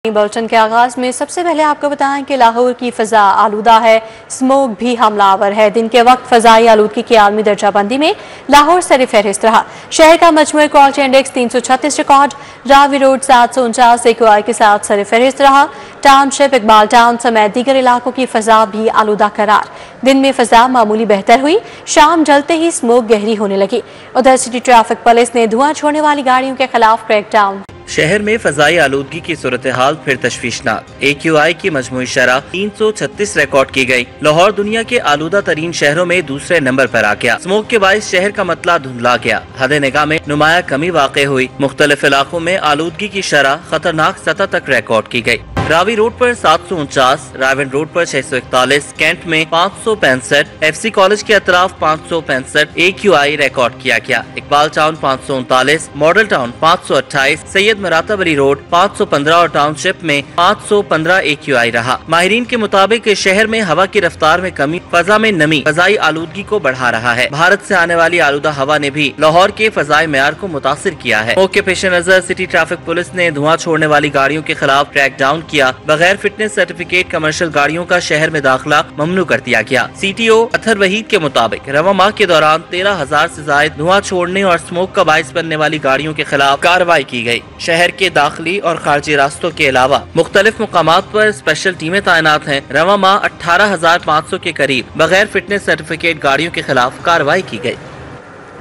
Bulletin के आगाज में सबसे पहले आपको बताएं कि लाहौर की फजा आलूदा है, स्मोक भी हमलावर है। दिन के वक्त फजाई आलूदगी की आलमी दर्जाबंदी में लाहौर सर फहरिस्त रहा। शहर का मजमूई quality index 336 record, Ravi road 749 AQI के साथ सर फहरिस्त रहा। टाउनशिप, इकबाल टाउन समेत दीगर इलाकों की फजा भी आलूदा करार। दिन में फजा मामूली बेहतर हुई, शाम ढलते ही स्मोक गहरी होने लगी। उधर सिटी ट्रैफिक पुलिस ने धुआं छोड़ने वाली गाड़ियों के खिलाफ क्रैकडाउन। शहर में फजाई आलूदगी की सूरत हाल फिर तशवीशनाक। AQI की मजमूई शरह 336 रिकॉर्ड की गई। लाहौर दुनिया के आलूदा तरीन शहरों में दूसरे नंबर पर आ गया। स्मोक के बाइस शहर का मतला धुंधला गया। हद निगाह में नुमाया कमी वाक़ हुई। मुख्तलिफ इलाकों में आलूदगी की शरह खतरनाक सतह तक रिकॉर्ड की गई। रावी रोड पर 749, रावन रोड पर 641, कैंट में 565, FC कॉलेज के अतराफ 565 AQI रिकॉर्ड किया गया। Iqbal town 539, model town 528, Syed Maratib Ali road 515 और टाउनशिप में 515 AQI रहा। माहिरीन के मुताबिक शहर में हवा की रफ्तार में कमी, फजा में नमी फजाई आलूदगी को बढ़ा रहा है। भारत से आने वाली आलूदा हवा ने भी लाहौर के फजाई मेयार को मुतासिर किया है। मौके पेश नजर सिटी ट्रैफिक पुलिस ने धुआं छोड़ने वाली गाड़ियों के खिलाफ क्रैकडाउन किया। बगैर फिटनेस सर्टिफिकेट कमर्शियल गाड़ियों का शहर में दाखिला ममनू कर दिया गया। CTO अथर वहीद के मुताबिक रवा माह के दौरान 13,000 से ज्यादा धुआं छोड़ने और स्मोक का बाइस बनने वाली गाड़ियों के खिलाफ कार्रवाई की गई। शहर के दाखिली और खारजी रास्तों के अलावा मुख्तलिफ मुकामात पर स्पेशल टीमें तैनात हैं। रवा माह 18,500 के करीब बगैर फिटनेस सर्टिफिकेट गाड़ियों के खिलाफ कार्रवाई की गई।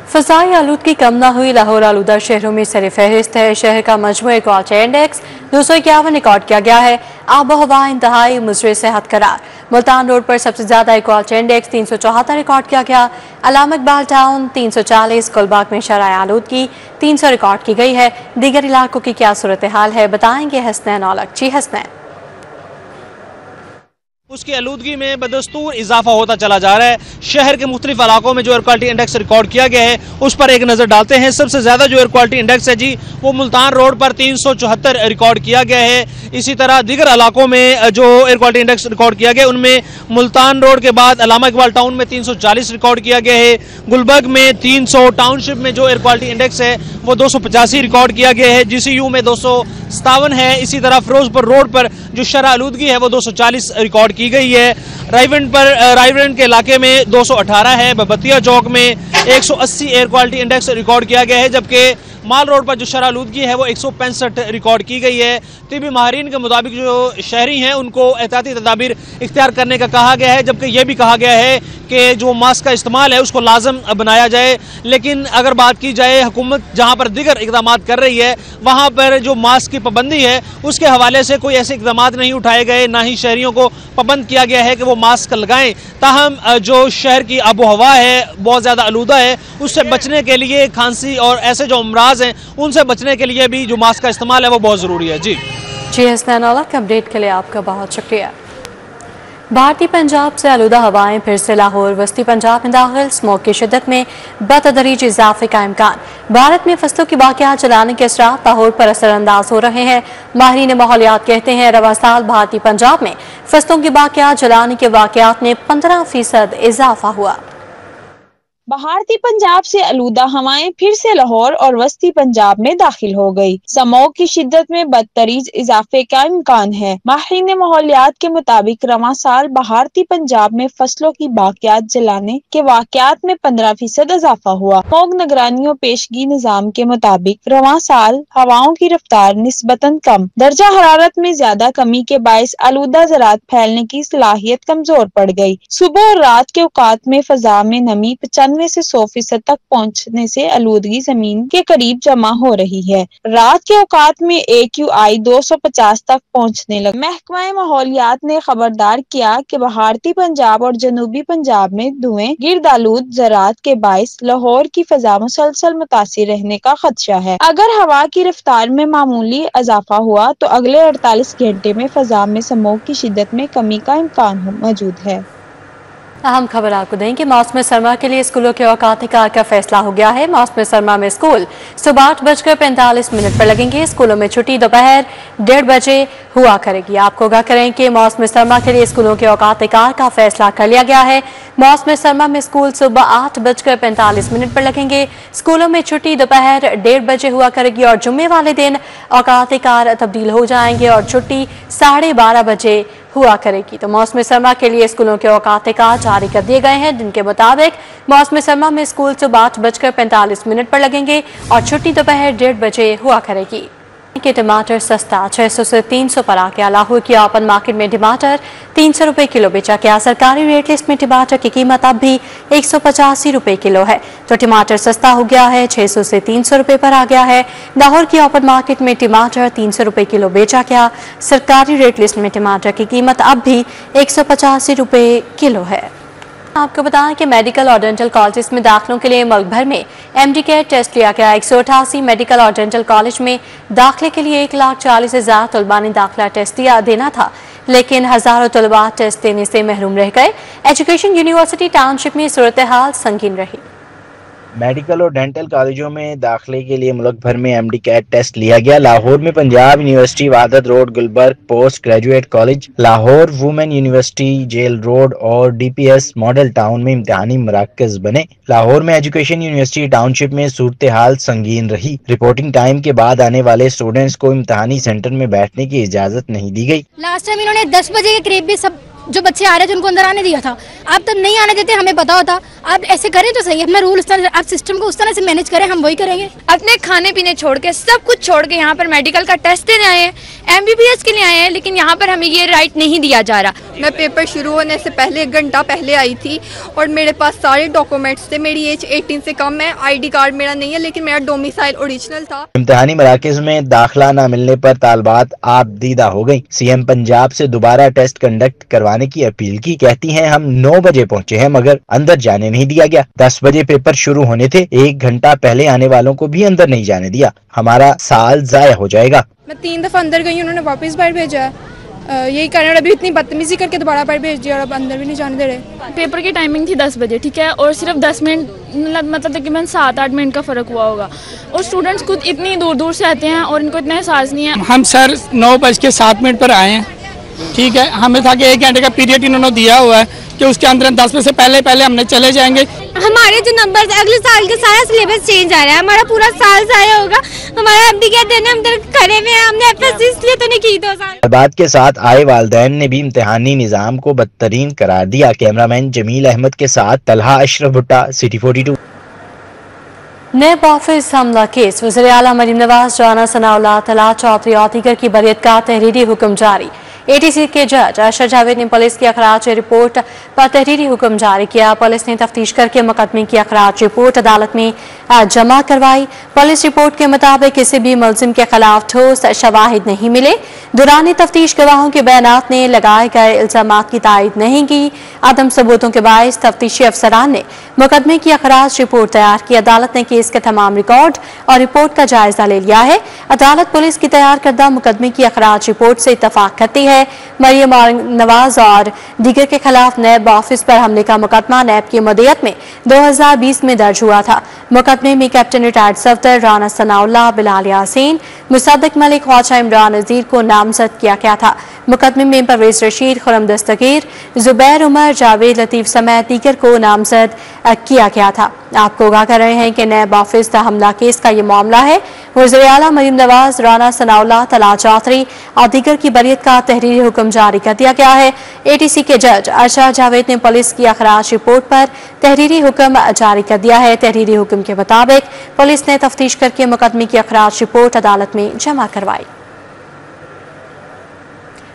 फजाई आलूदगी कम न हुई, लाहौर आलूदा शहरों में सर फहरिस्त है। शहर का मजमूई क्वालिटी इंडेक्स 251 रिकॉर्ड किया गया है। आबो हवा इंतहाई मुज़र सेहत करार। मुल्तान रोड पर सबसे ज्यादा क्वालिटी इंडेक्स 374 रिकॉर्ड किया गया। अलामा इकबाल टाउन 340, गुलबाग में शराय आलूदगी 300 रिकॉर्ड की गई है। दीगर इलाकों की क्या सूरत हाल है, बताएंगे हसनैन औलख। जी हसनैन। उसकी आलूदगी में बदस्तूर इजाफा होता चला जा रहा है। शहर के मुख्तलिफ इलाकों में जो एयर क्वालिटी इंडेक्स रिकॉर्ड किया गया है उस पर एक नज़र डालते हैं। सबसे ज़्यादा जो एयर क्वालिटी इंडेक्स है जी वो मुल्तान रोड पर 374 रिकॉर्ड किया गया है। इसी तरह दीगर इलाकों में जो एयर क्वालिटी इंडेक्स रिकॉर्ड किया गया उनमें मुल्तान रोड के बाद अलामा इकबाल टाउन में 340 रिकॉर्ड किया गया है। गुलबर्ग में 300, टाउनशिप में जो एयर क्वालिटी इंडेक्स है वो 285 रिकॉर्ड किया गया है। GCU में 257 है। इसी तरह फिरोजपुर रोड पर जो शरह आलूदगी है वो 240 रिकॉर्ड की गई है। रायवेंड के इलाके में 218 है। बबतिया चौक में 180 एयर क्वालिटी इंडेक्स रिकॉर्ड किया गया है, जबकि माल रोड पर जो शरह आलूदगी है वो 165 रिकॉर्ड की गई है। तिबी माहिरीन के मुताबिक जो शहरी हैं उनको एहतियाती तदाबीर इख्तियार करने का कहा गया है, जबकि यह भी कहा गया है कि जो मास्क का इस्तेमाल है उसको लाजम बनाया जाए। लेकिन अगर बात की जाए हुकूमत जहाँ पर दीगर इकदाम कर रही है वहाँ पर जो मास्क की पाबंदी है उसके हवाले से कोई ऐसे इकदाम नहीं उठाए गए, ना ही शहरियों को पाबंद किया गया है कि वो मास्क लगाएं। ताहम जो शहर की आबो हवा है बहुत ज़्यादा आलूदा है, उससे बचने के लिए खांसी और ऐसे जो अमराज हैं उनसे बचने के लिए भी जो मास्क का इस्तेमाल है वो बहुत ज़रूरी है। जी हसनैन औलख, अपडेट के लिए आपका बहुत शुक्रिया। भारतीय पंजाब से आलूदा हवाएं फिर से लाहौर वस्ती पंजाब में दाखिल। स्मोक की शिद्दत में बतदरीज इजाफे का इम्कान। भारत में फसलों की बाक़ियात जलाने के असरात लाहौर पर असरअंदाज हो रहे हैं। माहिरीन माहौलियात कहते हैं रवा साल भारतीय पंजाब में फसलों की बाक़ियात जलाने के वाक़ियात में 15% इजाफा हुआ। भारतीय पंजाब से आलूदा हवाएं फिर से लाहौर और वस्ती पंजाब में दाखिल हो गई। स्मोक की शिद्दत में बदतरीज इजाफे का इम्कान है। माहिरीन माहौलियात के मुताबिक रवा साल भारतीय पंजाब में फसलों की बाक़ियात जलाने के वाक़ियात में 15% इजाफा हुआ। स्मोक निगरानियों पेशगी निज़ाम के मुताबिक रवा साल हवाओं की रफ्तार निस्बतन कम, दर्जा हरारत में ज्यादा कमी के बायस आलूदा ज़रात फैलने की सलाहियत कमजोर पड़ गई। सुबह और रात के औकात में फजा में नमी 95 से 100% तक पहुंचने से आलूदगी जमीन के करीब जमा हो रही है। रात के औकात में AQI 250 तक पहुंचने लगा। महकमा माहौलियात ने खबरदार किया कि भारतीय पंजाब और जनूबी पंजाब में धुएं गिर्द आलूद ज़रात के बायस लाहौर की फजा मुसलसल मुतासिर रहने का खदशा है। अगर हवा की रफ्तार में मामूली इजाफा हुआ तो अगले 48 घंटे में फजा में स्मोक की शिद्दत में कमी का इम्कान मौजूद है। अहम खबर आपको दें कि मौसम सरमा के लिए स्कूलों के औकात कार का फैसला हो गया है। मौसम सरमा में स्कूल सुबह 8:45 पर लगेंगे। स्कूलों में छुट्टी दोपहर 1:30 बजे हुआ करेगी। आपको आगाह करें कि मौसम सरमा के लिए स्कूलों के औकात कार का फैसला कर लिया गया है। मौसम सरमा में स्कूल सुबह 8:45 पर लगेंगे। स्कूलों में छुट्टी दोपहर 1:30 बजे हुआ करेगी और जुम्मे वाले दिन औकात कार तब्दील हो जाएंगे और छुट्टी 12:30 बजे हुआ करेगी। तो मौसम सरमा के लिए स्कूलों के औकात कार जारी कर दिए गए हैं, जिनके मुताबिक मौसम सरमा में स्कूल सुबह 8:45 पर लगेंगे और छुट्टी दोपहर 1:30 बजे हुआ करेगी। के टमाटर सस्ता 600 से 300 पर आ गया। लाहौर की ओपन मार्केट में टमाटर 300 रुपए किलो बेचा गया। सरकारी रेट लिस्ट में टमाटर की कीमत अब भी 185 रुपए किलो है, तो टमाटर सस्ता हो गया है, 600 से 300 रुपए पर आ गया है। लाहौर की ओपन मार्केट में टमाटर 300 रुपए किलो बेचा गया। सरकारी रेट लिस्ट में टमाटर की कीमत अब भी 185 रुपए किलो है। आपको बताएं कि मेडिकल और डेंटल कॉलेज में दाखिलों के लिए मुल्क भर में MD-CAT टेस्ट लिया गया। 188 मेडिकल और डेंटल कॉलेज में दाखिले के लिए 1,40,000 तलबा ने दाखिला टेस्ट देना था, लेकिन हजारों तलबा टेस्ट देने से महरूम रह गए। एजुकेशन यूनिवर्सिटी टाउनशिप में सूरत हाल संगीन रही। मेडिकल और डेंटल कॉलेजों में दाखिले के लिए मुल्क भर में MD-CAT टेस्ट लिया गया। लाहौर में Punjab university Wahdat road Gulberg post graduate college, Lahore women university jail road और DPS मॉडल टाउन में इम्तिहानी मराकज बने। लाहौर में एजुकेशन यूनिवर्सिटी टाउनशिप में सूरत हाल संगीन रही। रिपोर्टिंग टाइम के बाद आने वाले स्टूडेंट्स को इम्तिहानी सेंटर में बैठने की इजाजत नहीं दी गई। लास्ट टाइम इन्होंने 10 बजे के करीब भी सब जो बच्चे आ रहे थे उनको अंदर आने दिया था। आप तो नहीं आने देते, हमें पता होता। आप ऐसे करें तो सही, अपना रूल आप सिस्टम को उस तरह से मैनेज करें, हम वही करेंगे। अपने खाने पीने छोड़ के सब कुछ छोड़ के यहाँ पर मेडिकल का टेस्ट देने आए हैं, MBBS के लिए आए हैं, लेकिन यहाँ पर हमें ये राइट नहीं दिया जा रहा। मैं पेपर शुरू होने से पहले 1 घंटा पहले आई थी और मेरे पास सारे डॉक्यूमेंट्स थे। मेरी एज 18 से कम है, ID कार्ड मेरा नहीं है, लेकिन मेरा डोमिसाइल ओरिजिनल था। इम्तिहानी मराकज में दाखिला न मिलने पर तालबात आप दीदा हो गई। CM पंजाब से दोबारा टेस्ट कंडक्ट करवाने की अपील की। कहती हैं हम 9 बजे पहुँचे हैं मगर अंदर जाने नहीं दिया गया। 10 बजे पेपर शुरू होने थे, 1 घंटा पहले आने वालों को भी अंदर नहीं जाने दिया। हमारा साल जाया हो जाएगा। मैं 3 दफा अंदर गई, उन्होंने वापस बाहर भेजा है। यही कारण अभी इतनी बदतमीजी करके दोबारा बाहर भेज दिया और अब अंदर भी नहीं जाने दे रहे। पेपर की टाइमिंग थी 10 बजे, ठीक है, और सिर्फ 10 मिनट मतलब तकरीबन 7-8 मिनट का फ़र्क हुआ होगा। और स्टूडेंट्स खुद इतनी दूर दूर से आते हैं और इनको इतना एहसास नहीं है। हम सर 9:07 पर आए हैं, ठीक है। हमें था कि 1 घंटे का पीरियड इन्होंने दिया हुआ है कि उसके अंदर 10 बजे से पहले हमने चले जाएंगे। हमारे जो नंबर अगले साल के सारा सिलेबस चेंज आ रहा है, हमारा पूरा साल जाया होगा। हमारा MD-CAT देने हम खड़े में, हमने FS इसलिए तो नहीं की 2 साल। बात के साथ आए वालिदैन ने भी इम्तिहानी निजाम को बदतरीन करार दिया। कैमरामैन जमील अहमद के साथ तलहा अशरफ भुट्टा, सिटी 42। नैब ऑफिस हमला केस, वज़ीर आला मरीम नवाज, राना सनाउल्लाह, तलहा चौधरी और दीगर की बरियत का तहरीरी हुक्म जारी। ATC के जज अरशद जावेद ने पुलिस की अखराज रिपोर्ट पर तहरीरी हुक्म जारी किया। पुलिस ने तफ्तीश करके मुकदमे की अखराज रिपोर्ट अदालत में जमा करवाई। पुलिस रिपोर्ट के मुताबिक किसी भी मुलजिम के खिलाफ ठोस शवाहिद नहीं मिले। दौरान तफ्तीश गवाहों के बयानात ने लगाए गए इल्जामात की तायद नहीं की। अदम सबूतों के बायस तफ्तीशी अफसरान ने मुकदमे की अखराज रिपोर्ट तैयार की। अदालत ने केस के तमाम रिकॉर्ड और रिपोर्ट का जायजा ले लिया है। अदालत पुलिस की तैयार करदा मुकदमे की अखराज रिपोर्ट से इत्तफाक करती है। मरियम नवाज और दीगर के खिलाफ नैब ऑफिस पर हमले का मुकदमा नैब की मदीयत में 2020 में दर्ज हुआ था। मुकदमे में कैप्टन रिटायर्ड सफदर राना सनाउल्लाह, बिलाल यासीन, मुसद्दिक मलिक, ख्वाजा इमरान नज़ीर को नामजद किया गया था। मुकदमे में परवेज रशीद, खुरम दस्तगीर, जुबैर उमर, जावेद लतीफ समेत दीगर को नामजद किया गया था। आपको आगाह कर रहे हैं कि नैब ऑफिस हमला केस का ये मामला है। वज़ीर आला मरीम नवाज, राना सनाउल्लाह, तलहा चौधरी और दीगर की बरियत का तहरीरी हुक्म जारी कर दिया गया है। ATC के जज अरशद जावेद ने पुलिस की अखराज रिपोर्ट पर तहरीरी हुक्म जारी कर दिया है। तहरीरी हुक्म के मुताबिक पुलिस ने तफ्तीश करके मुकदमे की अखराज रिपोर्ट अदालत में जमा करवाई।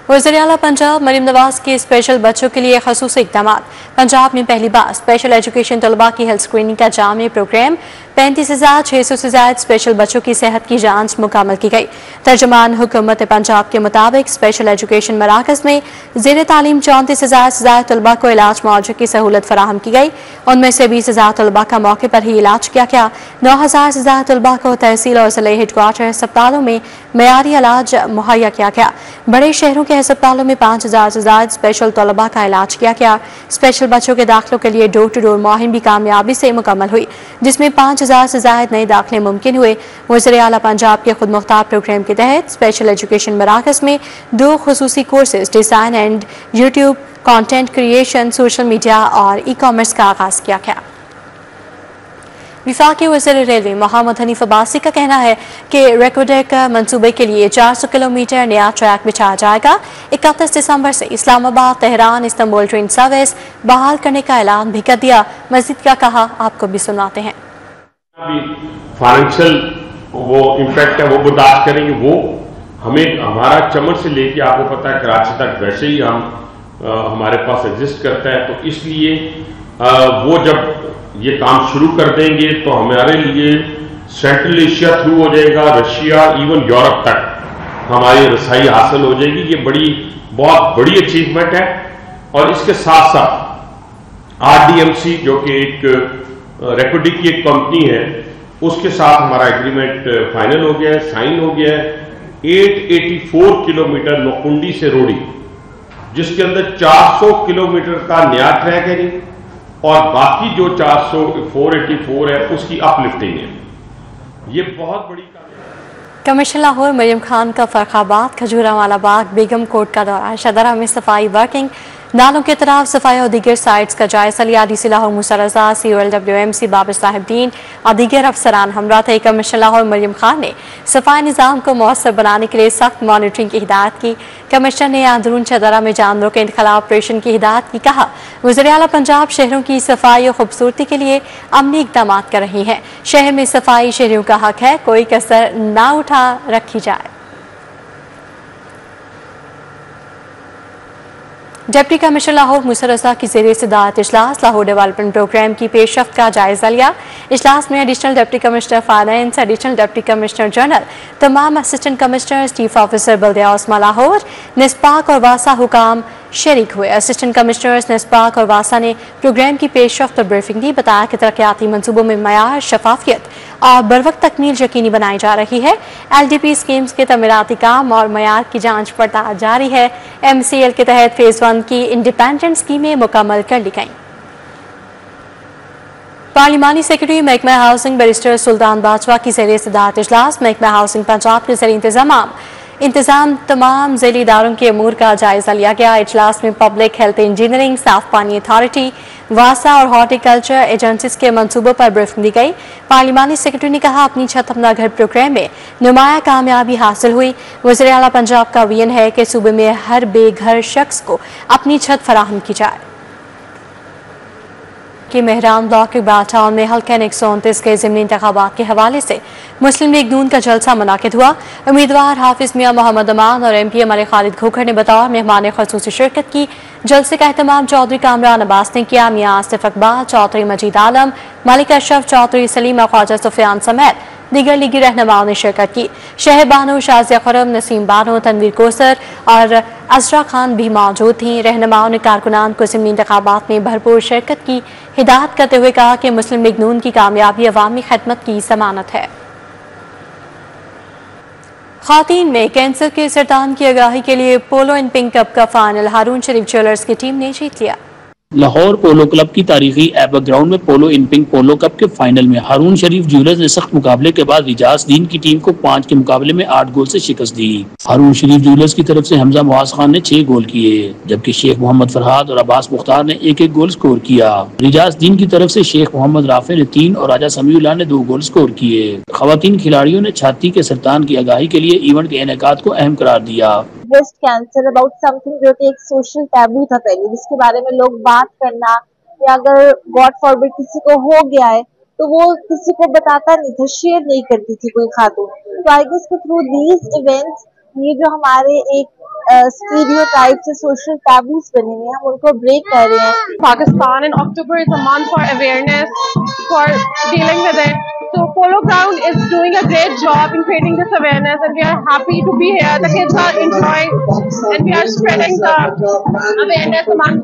वज़ीर आला पंजाब मरीम नवाज के स्पेशल बच्चों के लिए ख़ुसूसी इक़दाम। पंजाब में पहली बार स्पेशल एजुकेशन तलबा की हेल्थ स्क्रीनिंग का जामी प्रोग्राम। 35,600 से ज्यादा स्पेशल बच्चों की सेहत की जांच मुकम्मल की गई। तर्जुमान हुकूमत पंजाब के मुताबिक स्पेशल एजुकेशन मराकज में ज़ेर तालीम 34,000 से ज्यादा तलबा को इलाज मुआवजे की सहूलत फराहम की गई। उनमें से 20,000 तलबा का मौके पर ही इलाज किया गया। 9,000 से ज्यादा तलबा को तहसील और ज़िले हेडक्वार्टर अस्पतालों में मयारी इलाज मुहैया किया गया। बड़े शहरों के के अस्पतालों में 5000 से ज्यादा स्पेशल तलबा का इलाज किया गया। स्पेशल बच्चों के दाखिलों के लिए डोर टू डोर मुहिम भी कामयाबी से मुकम्मल हुई, जिसमें 5000 से ज्यादा नए दाखिले मुमकिन हुए। वज़ीर आला पंजाब के खुद मुख्तार प्रोग्राम के तहत स्पेशल एजुकेशन मराकज़ में 2 खुसूसी courses design and YouTube content creation, social media और ई कॉमर्स का आगाज किया गया। विफाकी वज़ीर रेलवे मोहम्मद हनीफ अब्बासी का कहना है कि रेकोडेक मंसूबे के लिए 400 किलोमीटर नया ट्रैक बिछाया जाएगा। 31 दिसंबर से Islamabad, Tehran, Istanbul train service बहाल करने का ऐलान भी कर दिया। मजीद क्या कहा, आपको भी सुनाते हैं। फाइनेंशियल वो इम्पैक्ट है वो बर्दाश्त करेंगे, वो हमें हमारा चमन से लेके आपको पता है कराची तक वैसे ही हमारे पास एग्जिस्ट करता है, तो इसलिए वो जब ये काम शुरू कर देंगे तो हमारे लिए सेंट्रल एशिया थ्रू हो जाएगा, रशिया, इवन यूरोप तक हमारी रसाई हासिल हो जाएगी। ये बहुत बड़ी अचीवमेंट है। और इसके साथ साथ RDMC जो कि एक रेकोडिक की एक कंपनी है, उसके साथ हमारा एग्रीमेंट फाइनल हो गया है, साइन हो गया है। 884 किलोमीटर नौकुंडी से रोड़ी, जिसके अंदर 400 किलोमीटर का नया ट्रैक है जी, और बाकी जो 484 है उसकी अपलिफ्टिंग है। ये बहुत बड़ी कमिश्नर लाहौर मरियम खान का फरखाबाद, खजूरावाला बाग, बेगम कोट का दौरा, शदरा में सफाई वर्किंग, नालों के तरफ सफाई और दीगर साइट्स का जायजा लिया। DC लाहौर मूसा रज़ा, COLWMC बाबर साहिबदीन और दीगर अफसरान हमरा थे। कमिश्नर लाहौर मरियम खान ने सफाई निज़ाम को मौसर बनाने के लिए सख्त मॉनिटरिंग की हिदायत की। कमिश्नर ने अंदरून शदरा में जानवरों के इंतखला ऑपरेशन की हिदायत की। कहा, वज़ीर आला पंजाब शहरों की सफाई और खूबसूरती के लिए अमली इक़दाम कर रही हैं। शहर में सफाई शहरियों का हक है, कोई कसर ना उठा रखी जाए। डिप्टी कमिश्नर लाहौर मूसा रज़ा की ज़ेरे सदारत इजलास लाहौर डेवलपमेंट प्रोग्राम की पेशरफ्त का जायजा लिया। इजलास में additional deputy commissioner finance, additional deputy commissioner general, तमाम असिस्टेंट कमिश्नर, चीफ ऑफिसर बल्दिया उस्मा लाहौर, निस्पाक और वासा हुकाम शरीक हुए। असिस्टेंट कमिश्नर्स निस्पाक और वासा ने प्रोग्राम की पेशरफ्त और ब्रीफिंग दी। बताया कि तरक्याती मनसूबों में मयार, शफाफियत और बरवक्त तकमील यकीनी बनाई जा रही है। LDP स्कीम्स के तमीराती काम और मयार की जांच पड़ताल जारी है। MCL के तहत फेज 1 की इंडिपेंडेंट स्कीमें मुकम्मल कर ली गईं। पार्लिमानी सेक्रेटरी महकमा हाउसिंग बैरिस्टर सुल्तान बाजवा की ज़ेरे सदारत इजलास महकमा हाउसिंग पंजाब के ज़रिए इंतजाम तमाम ज़ैली इदारों के अमूर का जायजा लिया गया। इजलास में पब्लिक हेल्थ इंजीनियरिंग, साफ पानी अथॉरिटी, वासा और हॉर्टिकल्चर एजेंसीज के मंसूबों पर ब्रीफिंग दी गई। पार्लिमानी सेक्रेटरी ने कहा, अपनी छत अपना घर प्रोग्राम में नुमाया कामयाबी हासिल हुई। वज़ीर आला पंजाब का विजन है कि सूबे में हर बेघर शख्स को अपनी छत फराहम की जाए। कि मेहरान ब्लॉक के बाटाउन में हल्का 129 के ज़िमनी इंतखाबात के हवाले से मुस्लिम लीग नून का जलसा मुनाकिद हुआ। उम्मीदवार हाफिज मियाँ मोहम्मद अमान और MP हमारे खालिद खोखर ने बतौर मेहमान खसूसी शिरकत की। जलसे का एहतमाम चौधरी कामरान अब्बास ने किया। मियाँ आसिफ अकबर, चौधरी मजीद आलम, मलिक अशरफ, चौधरी सलीम, ख्वाजा सुफियान समेत दीगर लीगी रहनुमाओं ने शिरकत की। शहर बानो, शाजिया खुरम, नसीम बानो, तनवीर कोसर और अजरा खान भी मौजूद थीं। रहनुमाओं ने कारकुनान को ज़िमनी इंतखाबात में भरपूर शिरकत की हिदायत करते हुए कहा कि मुस्लिम लीग नून की कामयाबी अवामी खिदमत की ज़मानत है। ख़ातीन में कैंसर के सरतान की आगाही के लिए पोलो इन पिंक कप का फाइनल हारून शरीफ ज्वेलर्स की टीम ने जीत लिया। लाहौर पोलो क्लब की तारीखी एबा ग्राउंड में पोलो इन पिंक पोलो कप के फाइनल में हारून शरीफ ज्वेलर्स ने सख्त मुकाबले के बाद रिजाज दीन की टीम को 5 के मुकाबले में 8 गोल से शिकस्त दी। हारून शरीफ ज्वेलर्स की तरफ से हमजा मुआज खान ने 6 गोल किए, जबकि शेख मोहम्मद फरहाद और अब्बास मुख्तार ने 1-1 गोल स्कोर किया। रिजाज दीन की तरफ से शेख मोहम्मद राफे ने 3 और राजा समीउल्लाह ने 2 गोल स्कोर किए। खवातीन खिलाड़ियों ने छाती के सरतान की आगाही के लिए इवेंट के इनेकाद को अहम करार दिया। ब्रेस्ट कैंसर अबाउट समथिंग जो कि एक सोशल टैबू था पहले, जिसके बारे में लोग बात करना, या अगर गॉड फॉरबिड किसी को हो गया है तो वो किसी को बताता नहीं था, शेयर नहीं करती थी कोई खातून। तो आई गेस के थ्रू दीज इवेंट्स ये जो हमारे एक स्टीरियोटाइप से सोशल टैबूज बने हुए हैं, हम उनको ब्रेक कर रहे हैं। Pakistan in October is a month for awareness, for dealing with it. So Polo Ground is doing a great job in creating this awareness, and we are happy to be here. The kids are enjoying, and we are spreading the awareness among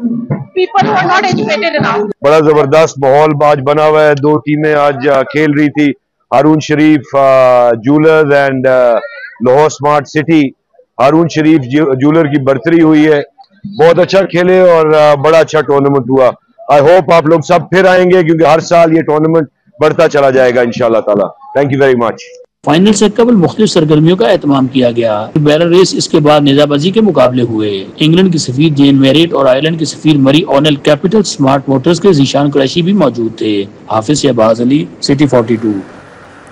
people who are not educated enough. बड़ा जबरदस्त माहौल आज बना हुआ है। 2 टीमें आज खेल रही थी, Haroon Sharif jewellers and Lahore smart city. Haroon Sharif jeweller की बर्तरी हुई है, बहुत अच्छा खेले और बड़ा अच्छा टूर्नामेंट हुआ। आई होप आप लोग सब फिर आएंगे क्योंकि हर साल ये टूर्नामेंट बढ़ता चला जाएगा इंशाल्लाह ताला। Thank you very much. Final से कबल मुख्तलिफ सरगर्मियों का एहतमाम किया गया। बैरल रेस इसके बाद नेजाबाजी के मुकाबले हुए। इंग्लैंड की सफीर जेन मेरिट और आयरलैंड की सफीर मरी ओनेल कैपिटल स्मार्ट मोटर्स के जीशान कुरैशी भी मौजूद थे। Hafiz Shahbaz Ali, City 42।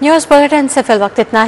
News bulletin से फिल वक्त इतना ही।